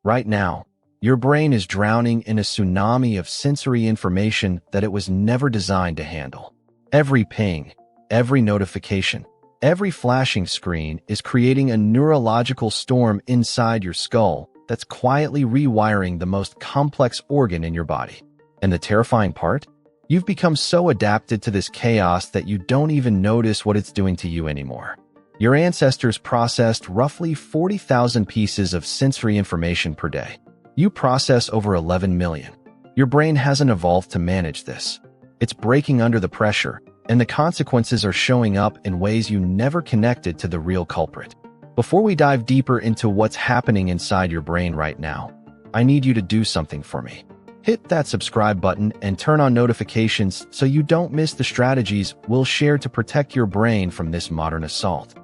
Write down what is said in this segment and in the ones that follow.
Right now, your brain is drowning in a tsunami of sensory information that it was never designed to handle. Every ping, every notification, every flashing screen is creating a neurological storm inside your skull that's quietly rewiring the most complex organ in your body. And the terrifying part? You've become so adapted to this chaos that you don't even notice what it's doing to you anymore. Your ancestors processed roughly 40,000 pieces of sensory information per day. You process over 11 million. Your brain hasn't evolved to manage this. It's breaking under the pressure, and the consequences are showing up in ways you never connected to the real culprit. Before we dive deeper into what's happening inside your brain right now, I need you to do something for me. Hit that subscribe button and turn on notifications so you don't miss the strategies we'll share to protect your brain from this modern assault.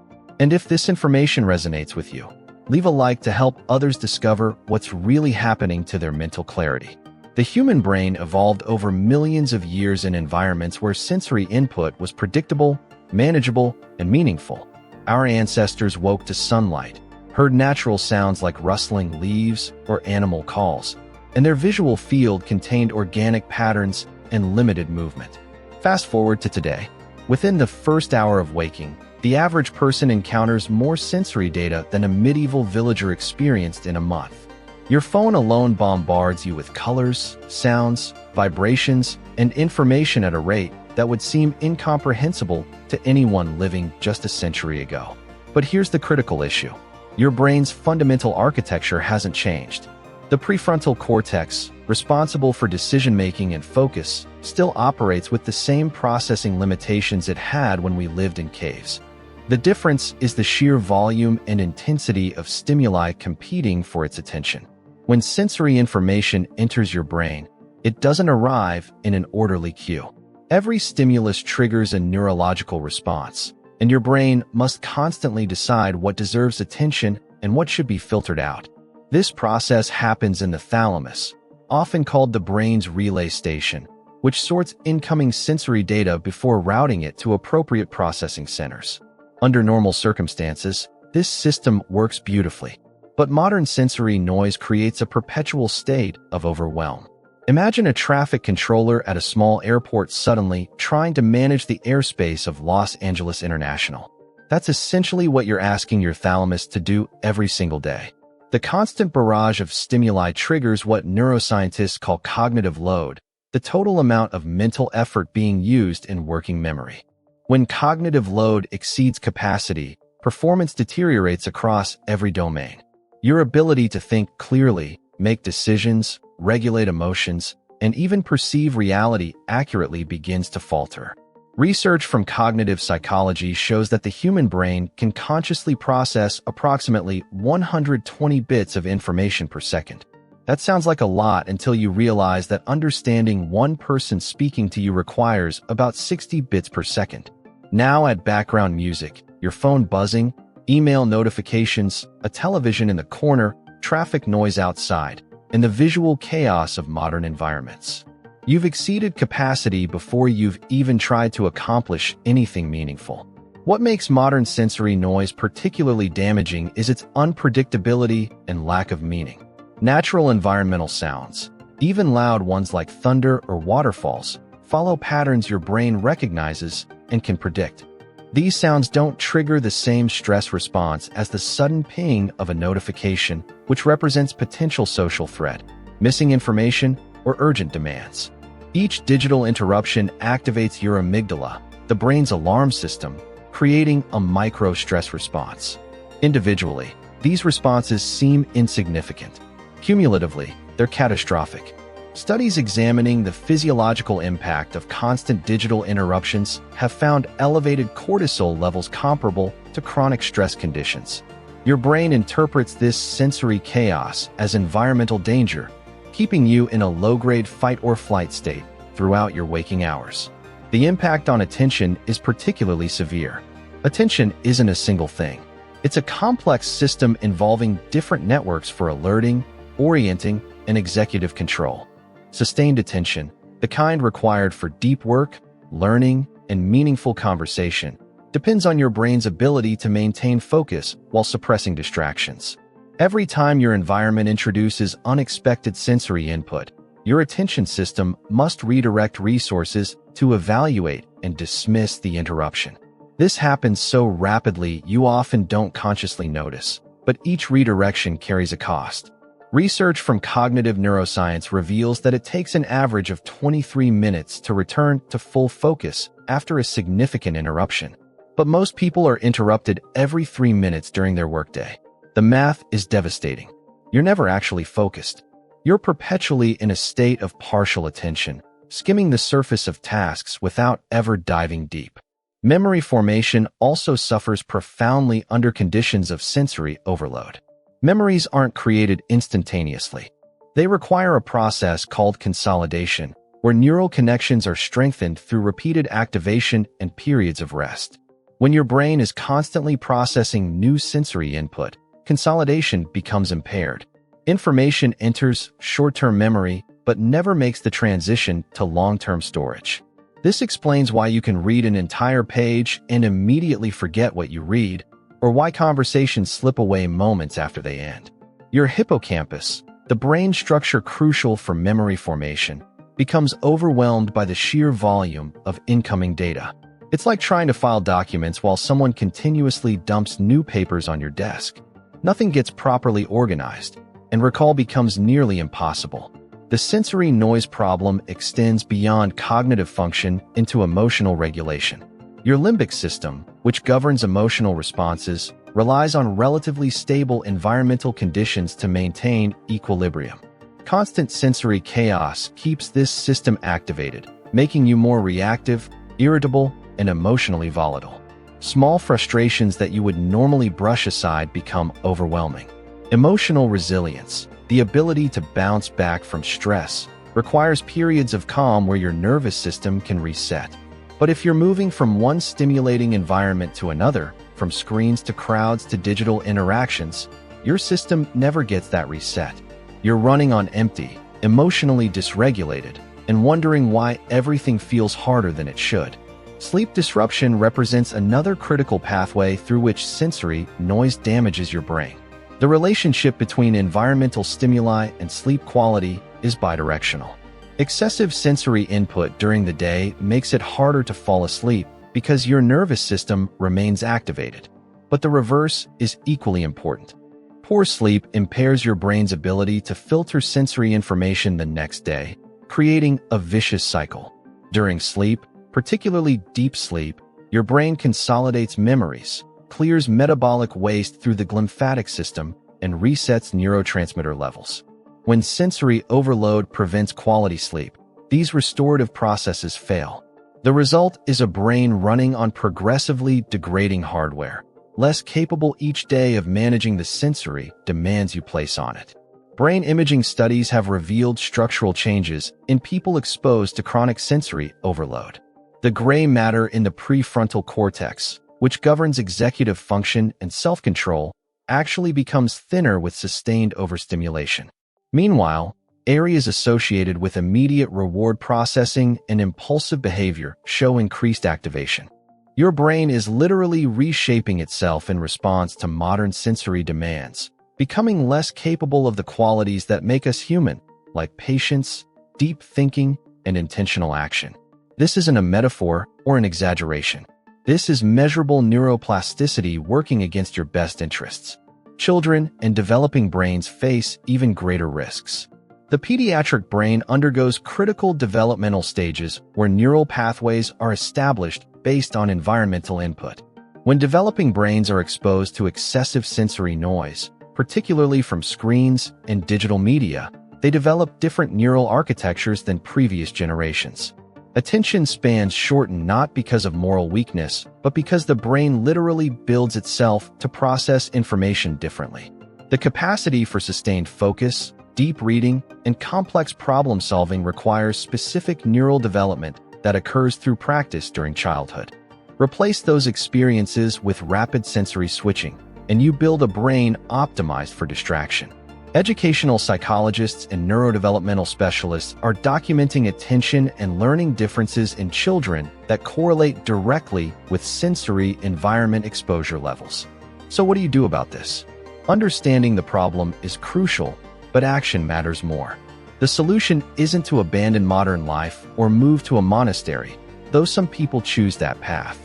And if this information resonates with you, leave a like to help others discover what's really happening to their mental clarity. The human brain evolved over millions of years in environments where sensory input was predictable, manageable, and meaningful. Our ancestors woke to sunlight, heard natural sounds like rustling leaves or animal calls, and their visual field contained organic patterns and limited movement. Fast forward to today. Within the first hour of waking, the average person encounters more sensory data than a medieval villager experienced in a month. Your phone alone bombards you with colors, sounds, vibrations, and information at a rate that would seem incomprehensible to anyone living just a century ago. But here's the critical issue. Your brain's fundamental architecture hasn't changed. The prefrontal cortex, responsible for decision-making and focus, still operates with the same processing limitations it had when we lived in caves. The difference is the sheer volume and intensity of stimuli competing for its attention. When sensory information enters your brain, it doesn't arrive in an orderly queue. Every stimulus triggers a neurological response, and your brain must constantly decide what deserves attention and what should be filtered out. This process happens in the thalamus, often called the brain's relay station, which sorts incoming sensory data before routing it to appropriate processing centers. Under normal circumstances, this system works beautifully, but modern sensory noise creates a perpetual state of overwhelm. Imagine a traffic controller at a small airport suddenly trying to manage the airspace of Los Angeles International. That's essentially what you're asking your thalamus to do every single day. The constant barrage of stimuli triggers what neuroscientists call cognitive load, the total amount of mental effort being used in working memory. When cognitive load exceeds capacity, performance deteriorates across every domain. Your ability to think clearly, make decisions, regulate emotions, and even perceive reality accurately begins to falter. Research from cognitive psychology shows that the human brain can consciously process approximately 120 bits of information per second. That sounds like a lot until you realize that understanding one person speaking to you requires about 60 bits per second. Now add background music, your phone buzzing, email notifications, a television in the corner, traffic noise outside, and the visual chaos of modern environments. You've exceeded capacity before you've even tried to accomplish anything meaningful. What makes modern sensory noise particularly damaging is its unpredictability and lack of meaning. Natural environmental sounds, even loud ones like thunder or waterfalls, follow patterns your brain recognizes and can predict. These sounds don't trigger the same stress response as the sudden ping of a notification, which represents potential social threat, missing information, or urgent demands. Each digital interruption activates your amygdala, the brain's alarm system, creating a micro-stress response. Individually, these responses seem insignificant. Cumulatively, they're catastrophic. Studies examining the physiological impact of constant digital interruptions have found elevated cortisol levels comparable to chronic stress conditions. Your brain interprets this sensory chaos as environmental danger, keeping you in a low-grade fight-or-flight state throughout your waking hours. The impact on attention is particularly severe. Attention isn't a single thing. It's a complex system involving different networks for alerting, orienting, and executive control. Sustained attention, the kind required for deep work, learning, and meaningful conversation, depends on your brain's ability to maintain focus while suppressing distractions. Every time your environment introduces unexpected sensory input, your attention system must redirect resources to evaluate and dismiss the interruption. This happens so rapidly you often don't consciously notice, but each redirection carries a cost. Research from cognitive neuroscience reveals that it takes an average of 23 minutes to return to full focus after a significant interruption. But most people are interrupted every 3 minutes during their workday. The math is devastating. You're never actually focused. You're perpetually in a state of partial attention, skimming the surface of tasks without ever diving deep. Memory formation also suffers profoundly under conditions of sensory overload. Memories aren't created instantaneously. They require a process called consolidation, where neural connections are strengthened through repeated activation and periods of rest. When your brain is constantly processing new sensory input, consolidation becomes impaired. Information enters short-term memory, but never makes the transition to long-term storage. This explains why you can read an entire page and immediately forget what you read, or why conversations slip away moments after they end. Your hippocampus, the brain structure crucial for memory formation, becomes overwhelmed by the sheer volume of incoming data. It's like trying to file documents while someone continuously dumps new papers on your desk. Nothing gets properly organized, and recall becomes nearly impossible. The sensory noise problem extends beyond cognitive function into emotional regulation. Your limbic system, which governs emotional responses, relies on relatively stable environmental conditions to maintain equilibrium. Constant sensory chaos keeps this system activated, making you more reactive, irritable, and emotionally volatile. Small frustrations that you would normally brush aside become overwhelming. Emotional resilience, the ability to bounce back from stress, requires periods of calm where your nervous system can reset. But if you're moving from one stimulating environment to another, from screens to crowds to digital interactions, your system never gets that reset. You're running on empty, emotionally dysregulated, and wondering why everything feels harder than it should. Sleep disruption represents another critical pathway through which sensory noise damages your brain. The relationship between environmental stimuli and sleep quality is bidirectional. Excessive sensory input during the day makes it harder to fall asleep because your nervous system remains activated. But the reverse is equally important. Poor sleep impairs your brain's ability to filter sensory information the next day, creating a vicious cycle. During sleep, particularly deep sleep, your brain consolidates memories, clears metabolic waste through the glymphatic system, and resets neurotransmitter levels. When sensory overload prevents quality sleep, these restorative processes fail. The result is a brain running on progressively degrading hardware, less capable each day of managing the sensory demands you place on it. Brain imaging studies have revealed structural changes in people exposed to chronic sensory overload. The gray matter in the prefrontal cortex, which governs executive function and self-control, actually becomes thinner with sustained overstimulation. Meanwhile, areas associated with immediate reward processing and impulsive behavior show increased activation. Your brain is literally reshaping itself in response to modern sensory demands, becoming less capable of the qualities that make us human, like patience, deep thinking, and intentional action. This isn't a metaphor or an exaggeration. This is measurable neuroplasticity working against your best interests. Children and developing brains face even greater risks. The pediatric brain undergoes critical developmental stages where neural pathways are established based on environmental input. When developing brains are exposed to excessive sensory noise, particularly from screens and digital media, they develop different neural architectures than previous generations. Attention spans shorten not because of moral weakness, but because the brain literally builds itself to process information differently. The capacity for sustained focus, deep reading, and complex problem-solving requires specific neural development that occurs through practice during childhood. Replace those experiences with rapid sensory switching, and you build a brain optimized for distraction. Educational psychologists and neurodevelopmental specialists are documenting attention and learning differences in children that correlate directly with sensory environment exposure levels. So what do you do about this? Understanding the problem is crucial, but action matters more. The solution isn't to abandon modern life or move to a monastery, though some people choose that path.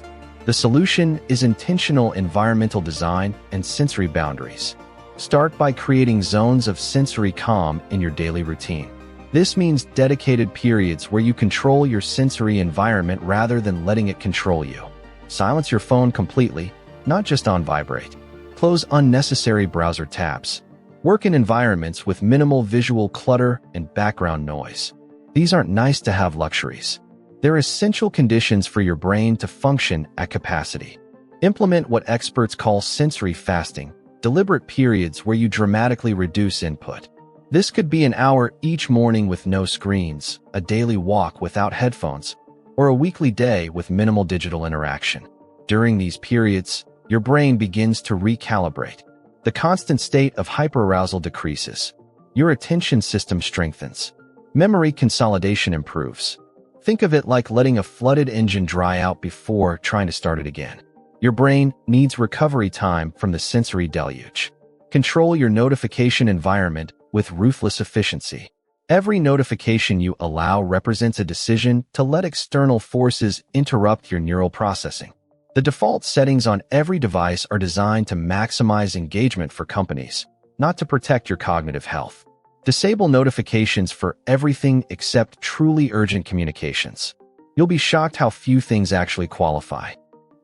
The solution is intentional environmental design and sensory boundaries. Start by creating zones of sensory calm in your daily routine. This means dedicated periods where you control your sensory environment rather than letting it control you. Silence your phone completely, not just on vibrate. Close unnecessary browser tabs. Work in environments with minimal visual clutter and background noise. These aren't nice-to-have luxuries. They're essential conditions for your brain to function at capacity. Implement what experts call sensory fasting, deliberate periods where you dramatically reduce input. This could be an hour each morning with no screens, a daily walk without headphones, or a weekly day with minimal digital interaction. During these periods, your brain begins to recalibrate. The constant state of hyperarousal decreases. Your attention system strengthens. Memory consolidation improves. Think of it like letting a flooded engine dry out before trying to start it again. Your brain needs recovery time from the sensory deluge. Control your notification environment with ruthless efficiency. Every notification you allow represents a decision to let external forces interrupt your neural processing. The default settings on every device are designed to maximize engagement for companies, not to protect your cognitive health. Disable notifications for everything except truly urgent communications. You'll be shocked how few things actually qualify.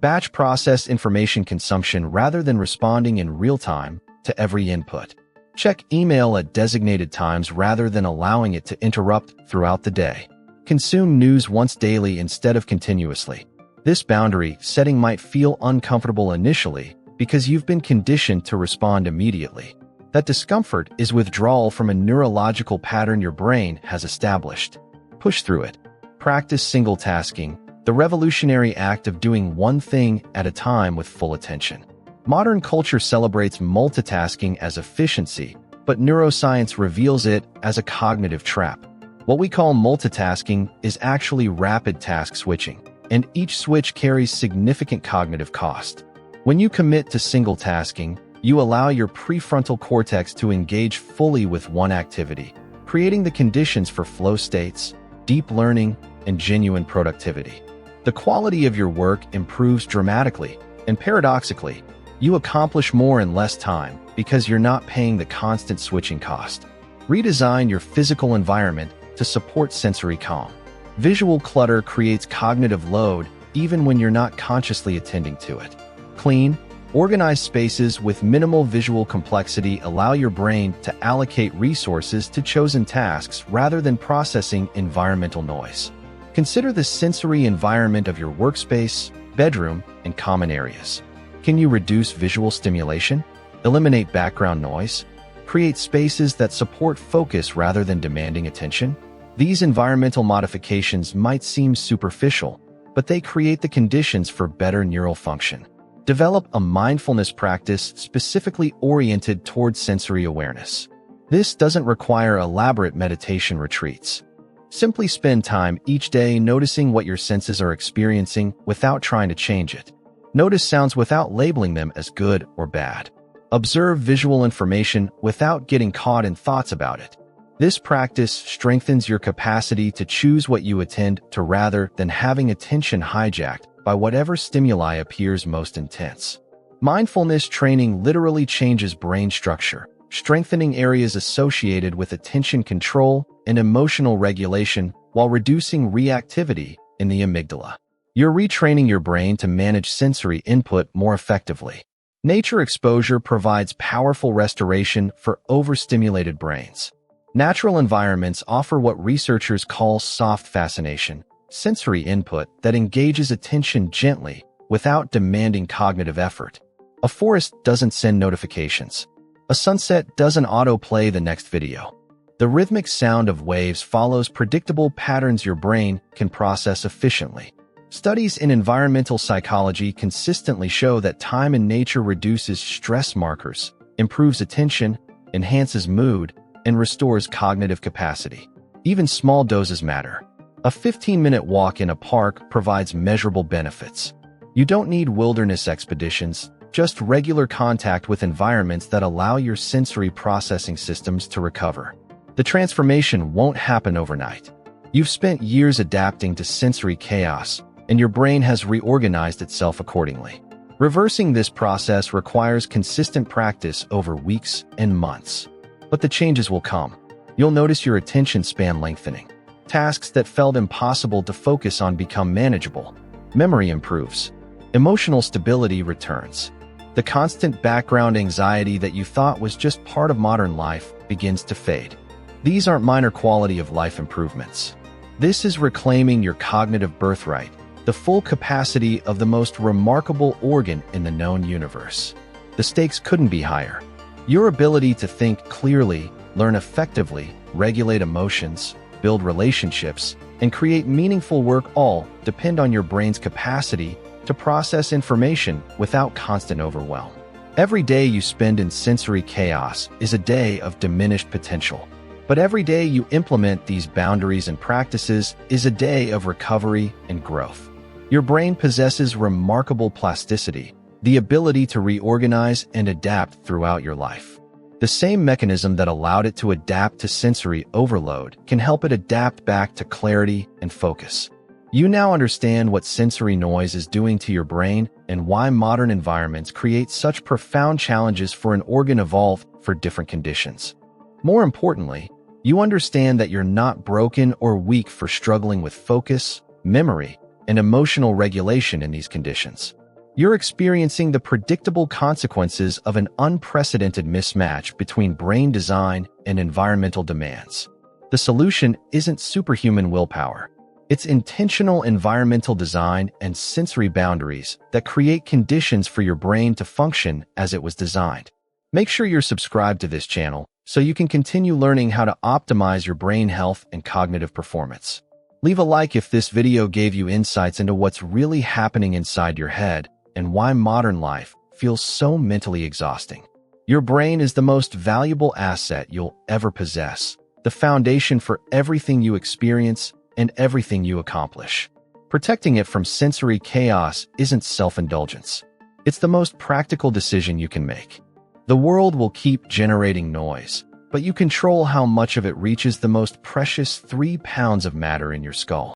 Batch process information consumption rather than responding in real time to every input. Check email at designated times rather than allowing it to interrupt throughout the day. Consume news once daily instead of continuously. This boundary setting might feel uncomfortable initially because you've been conditioned to respond immediately. That discomfort is withdrawal from a neurological pattern your brain has established. Push through it. Practice single tasking, the revolutionary act of doing one thing at a time with full attention. Modern culture celebrates multitasking as efficiency, but neuroscience reveals it as a cognitive trap. What we call multitasking is actually rapid task switching, and each switch carries significant cognitive cost. When you commit to single tasking, you allow your prefrontal cortex to engage fully with one activity, creating the conditions for flow states, deep learning, and genuine productivity. The quality of your work improves dramatically, and paradoxically, you accomplish more in less time because you're not paying the constant switching cost. Redesign your physical environment to support sensory calm. Visual clutter creates cognitive load even when you're not consciously attending to it. Clean, organized spaces with minimal visual complexity allow your brain to allocate resources to chosen tasks rather than processing environmental noise. Consider the sensory environment of your workspace, bedroom, and common areas. Can you reduce visual stimulation? Eliminate background noise? Create spaces that support focus rather than demanding attention? These environmental modifications might seem superficial, but they create the conditions for better neural function. Develop a mindfulness practice specifically oriented towards sensory awareness. This doesn't require elaborate meditation retreats. Simply spend time each day noticing what your senses are experiencing without trying to change it. Notice sounds without labeling them as good or bad. Observe visual information without getting caught in thoughts about it. This practice strengthens your capacity to choose what you attend to rather than having attention hijacked by whatever stimuli appears most intense. Mindfulness training literally changes brain structure, strengthening areas associated with attention control and emotional regulation while reducing reactivity in the amygdala. You're retraining your brain to manage sensory input more effectively. Nature exposure provides powerful restoration for overstimulated brains. Natural environments offer what researchers call soft fascination, sensory input that engages attention gently without demanding cognitive effort. A forest doesn't send notifications. A sunset doesn't autoplay the next video. The rhythmic sound of waves follows predictable patterns your brain can process efficiently. Studies in environmental psychology consistently show that time in nature reduces stress markers, improves attention, enhances mood, and restores cognitive capacity. Even small doses matter. A 15-minute walk in a park provides measurable benefits. You don't need wilderness expeditions, just regular contact with environments that allow your sensory processing systems to recover. The transformation won't happen overnight. You've spent years adapting to sensory chaos, and your brain has reorganized itself accordingly. Reversing this process requires consistent practice over weeks and months. But the changes will come. You'll notice your attention span lengthening. Tasks that felt impossible to focus on become manageable. Memory improves. Emotional stability returns. The constant background anxiety that you thought was just part of modern life begins to fade. These aren't minor quality of life improvements. This is reclaiming your cognitive birthright, the full capacity of the most remarkable organ in the known universe. The stakes couldn't be higher. Your ability to think clearly, learn effectively, regulate emotions, build relationships, and create meaningful work all depend on your brain's capacity to process information without constant overwhelm. Every day you spend in sensory chaos is a day of diminished potential. But every day you implement these boundaries and practices is a day of recovery and growth. Your brain possesses remarkable plasticity, the ability to reorganize and adapt throughout your life. The same mechanism that allowed it to adapt to sensory overload can help it adapt back to clarity and focus. You now understand what sensory noise is doing to your brain and why modern environments create such profound challenges for an organ evolved for different conditions. More importantly, you understand that you're not broken or weak for struggling with focus, memory, and emotional regulation in these conditions. You're experiencing the predictable consequences of an unprecedented mismatch between brain design and environmental demands. The solution isn't superhuman willpower. It's intentional environmental design and sensory boundaries that create conditions for your brain to function as it was designed. Make sure you're subscribed to this channel so you can continue learning how to optimize your brain health and cognitive performance. Leave a like if this video gave you insights into what's really happening inside your head and why modern life feels so mentally exhausting. Your brain is the most valuable asset you'll ever possess, the foundation for everything you experience and everything you accomplish. Protecting it from sensory chaos isn't self-indulgence. It's the most practical decision you can make. The world will keep generating noise, but you control how much of it reaches the most precious 3 pounds of matter in your skull.